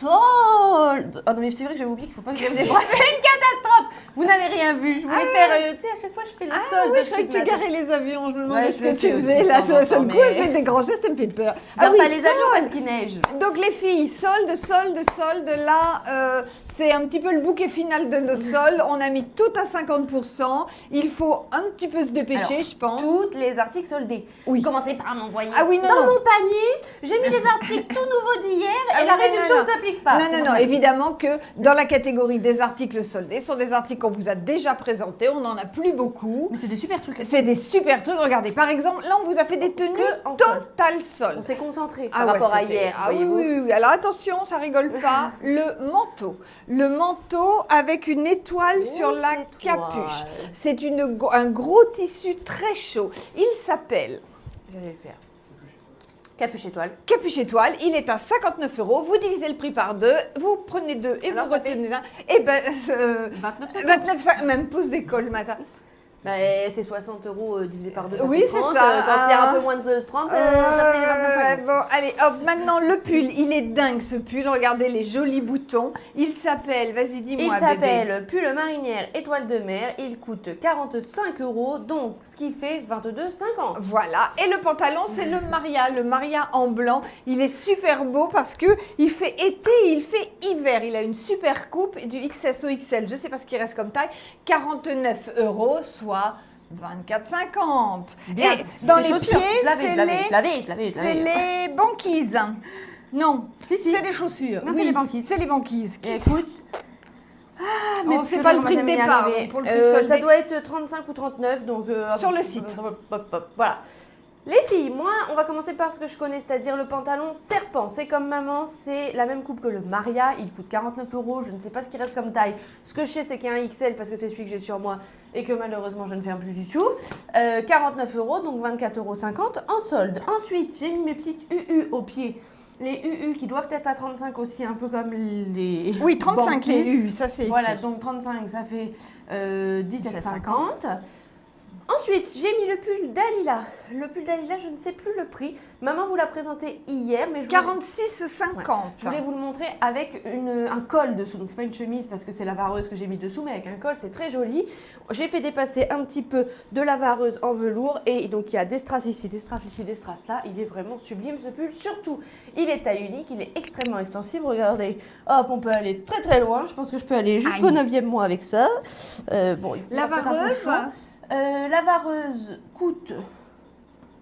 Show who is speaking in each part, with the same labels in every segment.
Speaker 1: solde. Oh non, mais c'est vrai que j'avais oublié qu'il faut pas que j'aime des bras. C'est une catastrophe. Vous n'avez rien vu. Je voulais faire, tu sais, à chaque fois, je fais le solde.
Speaker 2: Oui, je croyais que tu garais les avions. Je me demandais
Speaker 1: Ouais,
Speaker 2: ce
Speaker 1: je le
Speaker 2: que tu
Speaker 1: fais
Speaker 2: faisais
Speaker 1: aussi
Speaker 2: là.
Speaker 1: de temps en
Speaker 2: Seul
Speaker 1: temps,
Speaker 2: coup, elle
Speaker 1: mais-
Speaker 2: fait des grands gestes, elle me fait peur.
Speaker 1: Je garde
Speaker 2: oui,
Speaker 1: pas les avions
Speaker 2: solde.
Speaker 1: parce qu'il neige.
Speaker 2: Donc les filles, solde. Là, c'est un petit peu le bouquet final de nos soldes. On a mis tout à 50%. Il faut un petit peu se dépêcher,
Speaker 1: Alors,
Speaker 2: je pense.
Speaker 1: Toutes les articles soldés.
Speaker 2: Oui.
Speaker 1: Commencez par m'envoyer.
Speaker 2: Ah oui, non,
Speaker 1: Dans
Speaker 2: non.
Speaker 1: mon panier, j'ai mis les articles tout nouveaux d'hier et
Speaker 2: Ah
Speaker 1: la
Speaker 2: oui,
Speaker 1: réduction
Speaker 2: non,
Speaker 1: ne s'applique pas.
Speaker 2: Non,
Speaker 1: C'est
Speaker 2: non, non,
Speaker 1: normal.
Speaker 2: évidemment que dans la catégorie des articles soldés, ce sont des articles qu'on vous a déjà présentés, on n'en a plus beaucoup.
Speaker 1: Mais c'est des super trucs.
Speaker 2: C'est des super trucs, regardez, par exemple, là on vous a fait des tenues
Speaker 1: Que en solde.
Speaker 2: total
Speaker 1: On
Speaker 2: solde.
Speaker 1: s'est concentré
Speaker 2: Ah
Speaker 1: par
Speaker 2: ouais,
Speaker 1: rapport à
Speaker 2: c'était-
Speaker 1: hier,
Speaker 2: Ah oui,
Speaker 1: voyez-vous.
Speaker 2: oui, oui. Alors attention, ça rigole pas. Le manteau. Le manteau avec une étoile sur la
Speaker 1: étoile.
Speaker 2: capuche. C'est un gros tissu très chaud. Il s'appelle
Speaker 1: J'allais le faire. Capuche étoile.
Speaker 2: Capuche étoile, il est à 59 €. Vous divisez le prix par deux, vous prenez deux et
Speaker 1: Alors,
Speaker 2: vous
Speaker 1: ça fait
Speaker 2: retenez un. Et ben,
Speaker 1: 29,50.
Speaker 2: 29, même pouce d'école le matin.
Speaker 1: Bah, c'est 60 € divisé par 2, ça
Speaker 2: Oui,
Speaker 1: fait
Speaker 2: c'est
Speaker 1: 30.
Speaker 2: ça.
Speaker 1: Quand il y a un peu moins de 30, ça fait 29,50.
Speaker 2: Bon, allez, hop, maintenant le pull, il est dingue ce pull. Regardez les jolis boutons. Il s'appelle, vas-y,
Speaker 1: Il
Speaker 2: dis-moi, bébé.
Speaker 1: s'appelle pull marinière étoile de mer. Il coûte 45 €, donc ce qui fait 22,50.
Speaker 2: Voilà, et le pantalon, c'est le Maria en blanc. Il est super beau parce que il fait été, il fait hiver. Il a une super coupe et du XS au XL. Je sais pas ce qui reste comme taille. 49 €, soit 24,50.
Speaker 1: Bien.
Speaker 2: Et dans
Speaker 1: Les
Speaker 2: les
Speaker 1: chaussures,
Speaker 2: pieds,
Speaker 1: je l'avais,
Speaker 2: c'est
Speaker 1: je l'avais,
Speaker 2: les,
Speaker 1: je l'avais, je l'avais, je
Speaker 2: c'est
Speaker 1: l'avais.
Speaker 2: les banquises. Non,
Speaker 1: Si, si.
Speaker 2: c'est des chaussures.
Speaker 1: Non, c'est les banquises.
Speaker 2: C'est les banquises.
Speaker 1: Et écoute,
Speaker 2: On sait pas le prix de départ. Donc pour le prix soldé.
Speaker 1: ça doit être 35 ou 39, donc
Speaker 2: Sur le site.
Speaker 1: Voilà. Les filles, moi, on va commencer par ce que je connais, c'est-à-dire le pantalon serpent. C'est comme maman, c'est la même coupe que le Maria. Il coûte 49 €. Je ne sais pas ce qui reste comme taille. Ce que je sais, c'est qu'il y a un XL parce que c'est celui que j'ai sur moi et que malheureusement, je ne ferme plus du tout. 49 €, donc 24,50 € en solde. Ensuite, j'ai mis mes petites UU au pied. Les UU qui doivent être à 35 aussi, un peu comme les.
Speaker 2: Oui, 35
Speaker 1: banquises.
Speaker 2: les U, ça c'est.
Speaker 1: Voilà,
Speaker 2: écrit.
Speaker 1: donc 35, ça fait 17,50. Ensuite, j'ai mis le pull Dalila. Le pull Dalila, je ne sais plus le prix. Maman vous l'a présenté hier, mais je voulais,
Speaker 2: 46,50.
Speaker 1: je voulais vous le montrer avec un col dessous. Donc, c'est pas une chemise parce que c'est la vareuse que j'ai mis dessous, mais avec un col, c'est très joli. J'ai fait dépasser un petit peu de la vareuse en velours et donc il y a des strass ici, des strass ici, des strass là. Il est vraiment sublime ce pull. Surtout, il est taille unique, il est extrêmement extensible. Regardez, hop, on peut aller très très loin. Je pense que je peux aller jusqu'au
Speaker 2: Aïe.
Speaker 1: 9e mois avec ça. Bon, il faut
Speaker 2: La
Speaker 1: peut-être un peu
Speaker 2: vareuse
Speaker 1: chaud. La vareuse coûte.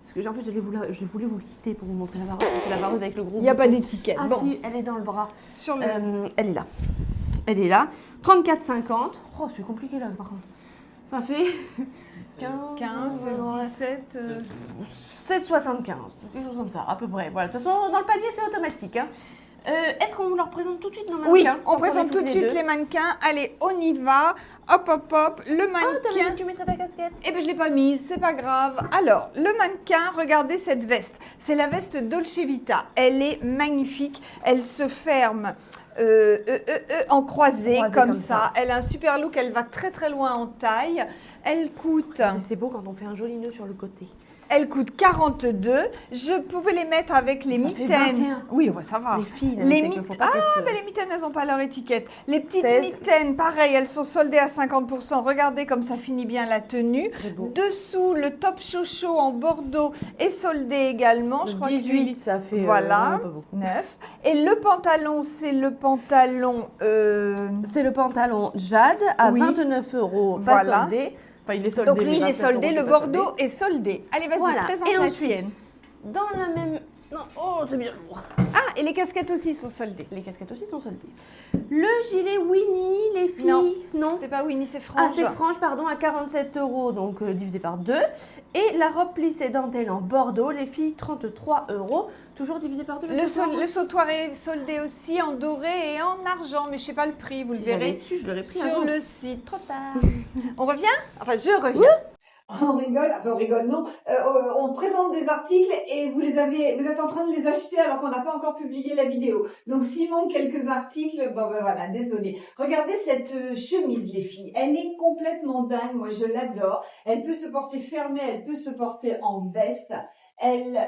Speaker 1: Parce que en fait, je voulais vous le quitter pour vous montrer la vareuse. Parce que la vareuse avec le gros.
Speaker 2: Il n'y a pas
Speaker 1: bouton.
Speaker 2: d'étiquette.
Speaker 1: Ah
Speaker 2: Bon,
Speaker 1: si, elle est dans le bras.
Speaker 2: sur le.
Speaker 1: Elle est là. Elle est là. 34,50. Oh, c'est compliqué là par contre. Ça fait 15,
Speaker 2: 15, 17.
Speaker 1: 7,75. Quelque chose comme ça, à peu près. Voilà. De toute façon, dans le panier, c'est automatique. Hein. Est-ce qu'on vous leur présente tout de suite nos mannequins?
Speaker 2: Oui,
Speaker 1: tant
Speaker 2: on
Speaker 1: qu'on
Speaker 2: présente
Speaker 1: est
Speaker 2: tout de
Speaker 1: toutes
Speaker 2: suite
Speaker 1: deux.
Speaker 2: les mannequins. Allez, on y va. Hop, hop, hop. Le
Speaker 1: Oh, t'as dit
Speaker 2: mannequin.
Speaker 1: que tu mettrais ta casquette.
Speaker 2: Eh bien, je ne l'ai pas mise, c'est pas grave. Alors, le mannequin, regardez cette veste. C'est la veste Dolce Vita. Elle est magnifique. Elle se ferme en croisée,
Speaker 1: Croisée
Speaker 2: comme
Speaker 1: comme
Speaker 2: ça. Elle a un super look. Elle va très très loin en taille. Elle coûte.
Speaker 1: Mais c'est beau quand on fait un joli nœud sur le côté.
Speaker 2: Elle coûte 42. Je pouvais les mettre avec les
Speaker 1: Ça fait
Speaker 2: mitaines.
Speaker 1: 21.
Speaker 2: Oui, ouais, ça va.
Speaker 1: Les filles, là,
Speaker 2: Les
Speaker 1: c'est qu'il
Speaker 2: mit-
Speaker 1: faut pas qu'elles se-
Speaker 2: mais les mitaines, elles n'ont pas leur étiquette. Les petites
Speaker 1: 16.
Speaker 2: mitaines, pareil, elles sont soldées à 50%. Regardez comme ça finit bien la tenue.
Speaker 1: Très beau.
Speaker 2: Dessous, le top chaud en bordeaux est soldé également. Je
Speaker 1: Le
Speaker 2: crois
Speaker 1: 18, ça fait
Speaker 2: Voilà,
Speaker 1: vraiment pas beaucoup.
Speaker 2: 9. Et le pantalon, c'est le pantalon...
Speaker 1: C'est le pantalon Jade à
Speaker 2: Oui.
Speaker 1: 29 €, pas
Speaker 2: Voilà.
Speaker 1: soldé. Enfin, il est soldé.
Speaker 2: Donc lui,
Speaker 1: mais
Speaker 2: il est
Speaker 1: 29
Speaker 2: soldé,
Speaker 1: €,
Speaker 2: le
Speaker 1: c'est pas
Speaker 2: bordeaux
Speaker 1: soldé.
Speaker 2: est soldé. Allez, vas-y,
Speaker 1: Voilà.
Speaker 2: présente
Speaker 1: Et
Speaker 2: la
Speaker 1: ensuite,
Speaker 2: tienne.
Speaker 1: dans la même... Non, oh, c'est bien lourd.
Speaker 2: Ah, et les casquettes aussi sont soldées.
Speaker 1: Les casquettes aussi sont soldées. Le gilet Winnie, les filles... Non.
Speaker 2: C'est pas Winnie, c'est
Speaker 1: Ah,
Speaker 2: frange.
Speaker 1: c'est franche, pardon, à 47 €, donc divisé par 2. Et la robe plissée dentelle en bordeaux, les filles, 33 €, toujours divisé par 2.
Speaker 2: Le sautoir est soldé aussi en doré et en argent, mais je sais pas le prix, vous le verrez
Speaker 1: su, je l'aurais pris
Speaker 2: sur
Speaker 1: avant.
Speaker 2: le site. Trop tard. On revient? Enfin, je reviens. On rigole, enfin on rigole, non. On présente des articles et vous êtes en train de les acheter alors qu'on n'a pas encore publié la vidéo. Donc s'il manque quelques articles, bon ben voilà, désolé. Regardez cette chemise, les filles. Elle est complètement dingue, moi je l'adore. Elle peut se porter fermée, elle peut se porter en veste. Elle,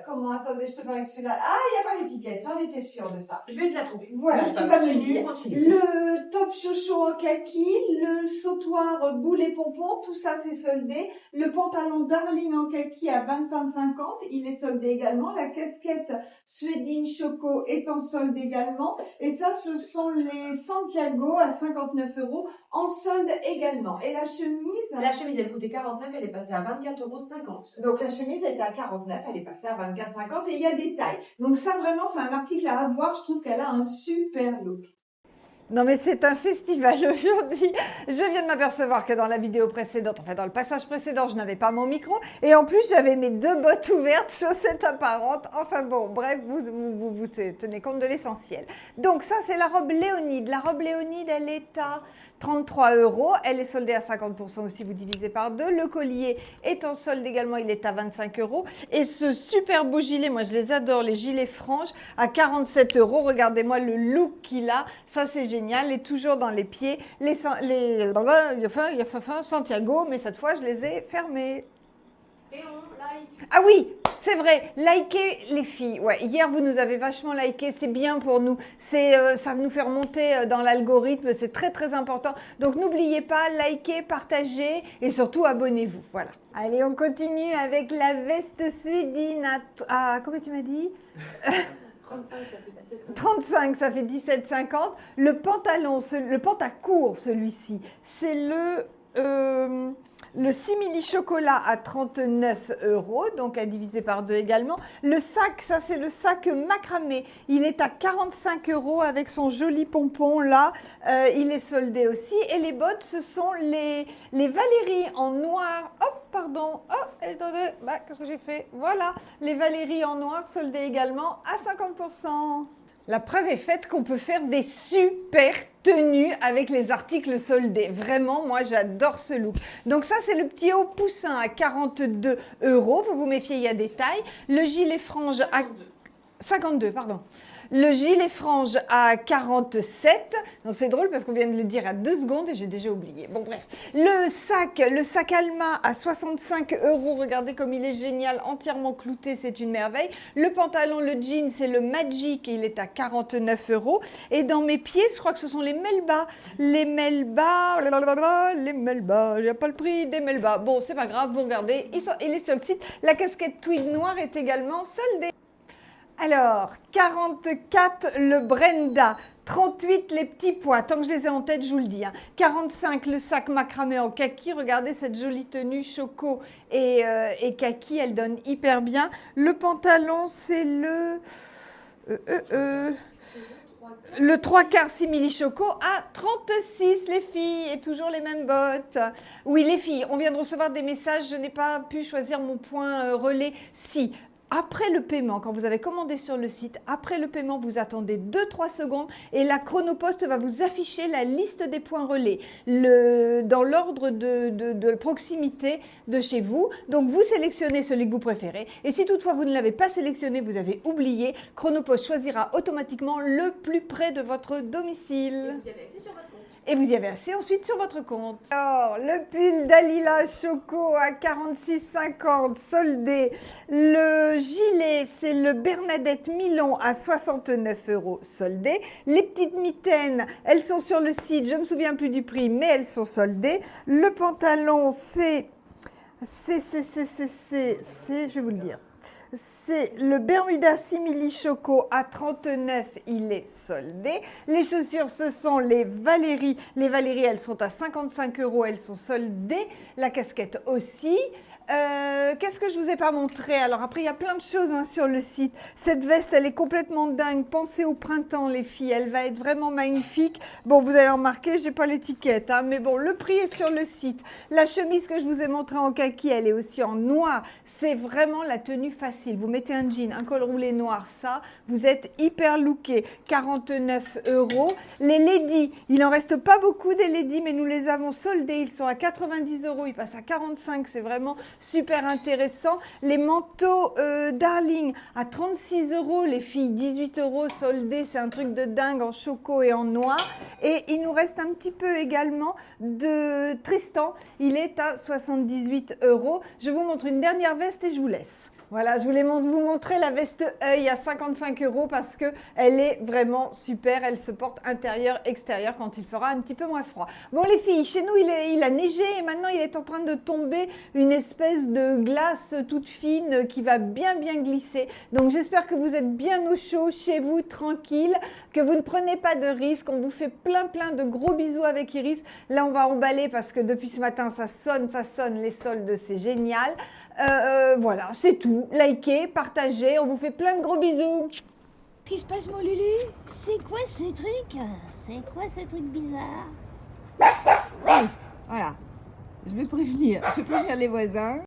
Speaker 2: comment, attendez, je te parie que celui-là. Ah, il n'y a pas l'étiquette, j'en étais sûre de ça.
Speaker 1: Je vais te la trouver.
Speaker 2: Voilà, tu vas me le dire. Le top chocho en kaki, le sautoir boule et pompon, tout ça c'est soldé. Le pantalon Darling en kaki à 25,50, il est soldé également. La casquette Suédine Choco est en solde également. Et ça, ce sont les Santiago à 59 € en solde également. Et la chemise?
Speaker 1: La chemise, elle coûtait 49, elle est passée à 24,50 €.
Speaker 2: Donc la chemise était à 49, elle est passée à 24,50 et il y a des tailles. Donc ça vraiment c'est un article à avoir, je trouve qu'elle a un super look.
Speaker 3: Non mais c'est un festival aujourd'hui. Je viens de m'apercevoir que dans la vidéo précédente, enfin dans le passage précédent, je n'avais pas mon micro. Et en plus, j'avais mes 2 bottes ouvertes, chaussettes apparentes. Enfin bon, bref, vous tenez compte de l'essentiel. Donc ça, c'est la robe Léonide. La robe Léonide, elle est à 33 €. Elle est soldée à 50% aussi, vous divisez par 2. Le collier est en solde également, il est à 25 €. Et ce super beau gilet, moi je les adore, les gilets franges, à 47 €. Regardez-moi le look qu'il a. Ça, c'est génial. Et toujours dans les pieds, Santiago, mais cette fois, je les ai fermés.
Speaker 1: Et on like.
Speaker 3: Ah oui, c'est vrai, likez les filles. Ouais, hier, vous nous avez vachement liké, c'est bien pour nous. Ça nous fait remonter dans l'algorithme, c'est très, très important. Donc, n'oubliez pas, likez, partagez et surtout, abonnez-vous. Voilà. Allez, on continue avec la veste suédine à combien tu m'as dit 35, ça fait 17,50. Le pantalon, le pantacourt, celui-ci, c'est le simili chocolat à 39 €, donc à diviser par 2 également. Le sac, ça c'est le sac macramé. Il est à 45 € avec son joli pompon là. Il est soldé aussi. Et les bottes, ce sont les Valérie en noir. Hop, pardon. Oh, attendez, qu'est-ce que j'ai fait? Voilà, les Valérie en noir soldées également à 50%. La preuve est faite qu'on peut faire des super tenues avec les articles soldés. Vraiment, moi, j'adore ce look. Donc ça, c'est le petit haut poussin à 42 €. Vous vous méfiez, il y a des tailles. Le gilet frange à 52, pardon. Le gilet frange à 47. Non, c'est drôle parce qu'on vient de le dire à 2 secondes et j'ai déjà oublié. Bon, bref. Le sac Alma à 65 €. Regardez comme il est génial, entièrement clouté, c'est une merveille. Le pantalon, le jean, c'est le Magic, il est à 49 €. Et dans mes pieds, je crois que ce sont les Melba. Les Melba, il n'y a pas le prix des Melba. Bon, c'est pas grave, vous regardez, il est sur le site. La casquette tweed noire est également soldée. Alors, 44, le Brenda. 38, les petits pois. Tant que je les ai en tête, je vous le dis. 45, le sac macramé en kaki. Regardez cette jolie tenue choco et kaki. Elle donne hyper bien. Le pantalon, c'est le 3/4 simili choco à 36, les filles, et toujours les mêmes bottes. Oui, les filles, on vient de recevoir des messages, je n'ai pas pu choisir mon point relais. Si, après le paiement, quand vous avez commandé sur le site, après le paiement, vous attendez 2-3 secondes et la Chronopost va vous afficher la liste des points relais dans l'ordre de proximité de chez vous. Donc, vous sélectionnez celui que vous préférez. Et si toutefois vous ne l'avez pas sélectionné, vous avez oublié, Chronopost choisira automatiquement le plus près de votre domicile. Et vous y avez accès ensuite sur votre compte. Alors, le pull Dalila Choco à 46,50 soldé. Le gilet, c'est le Bernadette Milon à 69 € soldé. Les petites mitaines, elles sont sur le site. Je ne me souviens plus du prix, mais elles sont soldées. Le pantalon, je vais vous le dire. C'est le Bermuda Simili Choco à 39, il est soldé. Les chaussures, ce sont les Valérie. Les Valérie, elles sont à 55 €, elles sont soldées. La casquette aussi. Qu'est-ce que je vous ai pas montré? Alors après, il y a plein de choses sur le site. Cette veste, elle est complètement dingue. Pensez au printemps, les filles. Elle va être vraiment magnifique. Bon, vous avez remarqué, j'ai pas l'étiquette, mais bon, le prix est sur le site. La chemise que je vous ai montrée en kaki, elle est aussi en noir. C'est vraiment la tenue facile. Vous mettez un jean, un col roulé noir, ça, vous êtes hyper looké. 49 €. Les ladies, il en reste pas beaucoup des ladies, mais nous les avons soldés. Ils sont à 90 €. Ils passent à 45. C'est vraiment super intéressant. Les manteaux Darling à 36 €, les filles 18 € soldés, c'est un truc de dingue en choco et en noir. Et il nous reste un petit peu également de Tristan, il est à 78 €. Je vous montre une dernière veste et je vous laisse. Voilà, je voulais vous montrer la veste œil à 55 € parce que elle est vraiment super. Elle se porte intérieur, extérieur quand il fera un petit peu moins froid. Bon les filles, chez nous il a neigé et maintenant il est en train de tomber une espèce de glace toute fine qui va bien glisser. Donc j'espère que vous êtes bien au chaud chez vous, tranquille, que vous ne prenez pas de risques. On vous fait plein de gros bisous avec Iris. Là on va emballer parce que depuis ce matin ça sonne, les soldes, c'est génial. Voilà, c'est tout. Likez, partagez, on vous fait plein de gros bisous.
Speaker 4: Qu'est-ce qui se passe, mon Lulu? C'est quoi ce truc? C'est quoi ce truc bizarre? Oui, voilà. Je vais prévenir les voisins.